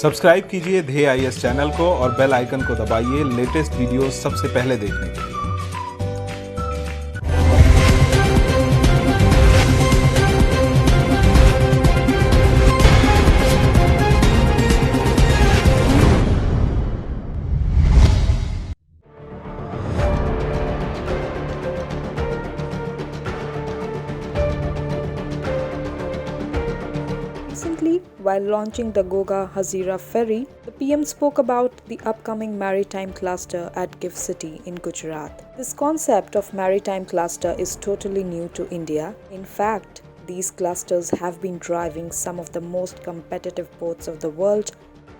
Subscribe कीजिए ध्येय IAS channel को और बेल आइकन को दबाइए लेटेस्ट वीडियोस सबसे पहले देखने के लिए। Recently, while launching the Ghogha-Hazira ferry, the PM spoke about the upcoming Maritime Cluster at GIFT City in Gujarat. This concept of Maritime Cluster is totally new to India. In fact, these clusters have been driving some of the most competitive ports of the world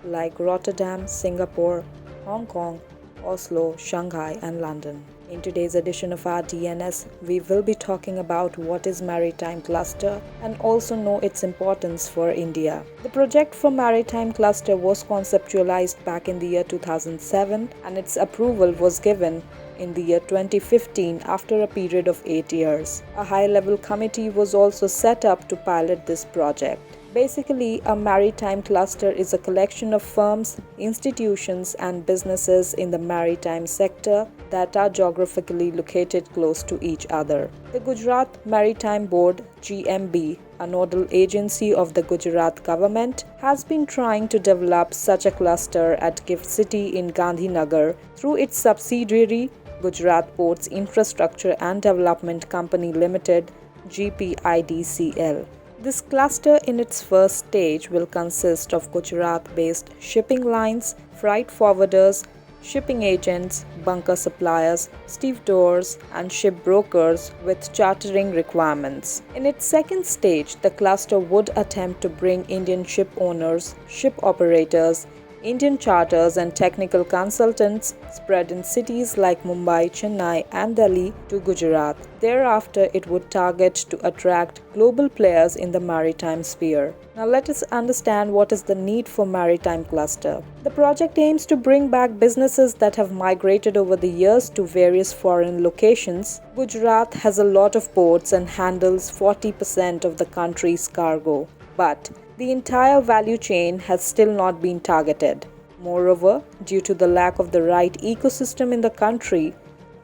like Rotterdam, Singapore, Hong Kong, Oslo, Shanghai and London. In today's edition of our DNS, we will be talking about what is Maritime Cluster and also know its importance for India. The project for Maritime Cluster was conceptualized back in the year 2007 and its approval was given in the year 2015 after a period of 8 years. A high-level committee was also set up to pilot this project. Basically, a maritime cluster is a collection of firms, institutions and businesses in the maritime sector that are geographically located close to each other. The Gujarat Maritime Board (GMB), a nodal agency of the Gujarat government, has been trying to develop such a cluster at GIFT City in Gandhinagar through its subsidiary Gujarat Ports Infrastructure and Development Company Limited (GPIDCL). This cluster in its first stage will consist of Gujarat-based shipping lines, freight forwarders, shipping agents, bunker suppliers, stevedores and ship brokers with chartering requirements. In its second stage, the cluster would attempt to bring Indian ship owners, ship operators, Indian charters and technical consultants spread in cities like Mumbai, Chennai and Delhi to Gujarat. Thereafter, it would target to attract global players in the maritime sphere. Now let us understand what is the need for Maritime Cluster. The project aims to bring back businesses that have migrated over the years to various foreign locations. Gujarat has a lot of ports and handles 40% of the country's cargo. But the entire value chain has still not been targeted. Moreover, due to the lack of the right ecosystem in the country,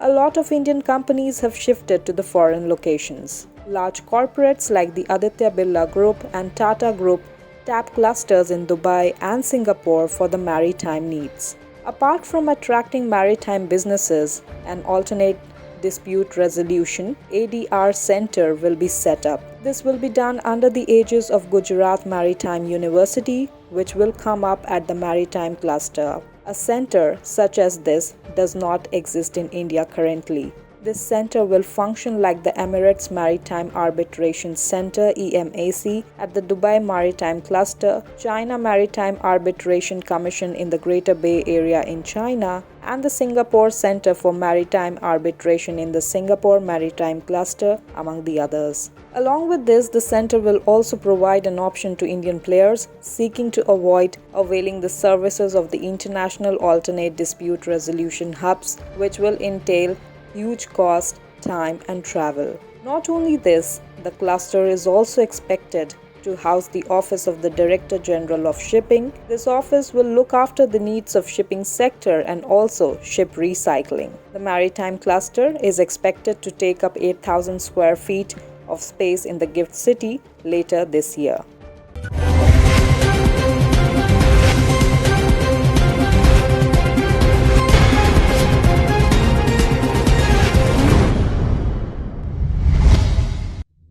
a lot of Indian companies have shifted to the foreign locations. Large corporates like the Aditya Birla Group and Tata Group tap clusters in Dubai and Singapore for the maritime needs. Apart from attracting maritime businesses, an alternate dispute resolution ADR center will be set up. This will be done under the aegis of Gujarat Maritime University, which will come up at the Maritime Cluster. A center such as this does not exist in India currently. This center will function like the Emirates Maritime Arbitration Center (EMAC) at the Dubai Maritime Cluster, China Maritime Arbitration Commission in the Greater Bay Area in China, and the Singapore Center for Maritime Arbitration in the Singapore Maritime Cluster, among the others. Along with this, the center will also provide an option to Indian players seeking to avoid availing the services of the international alternate dispute resolution hubs, which will entail huge cost, time and travel. Not only this, the cluster is also expected to house the office of the Director General of Shipping. This office will look after the needs of shipping sector and also ship recycling. The Maritime Cluster is expected to take up 8,000 square feet of space in the GIFT City later this year.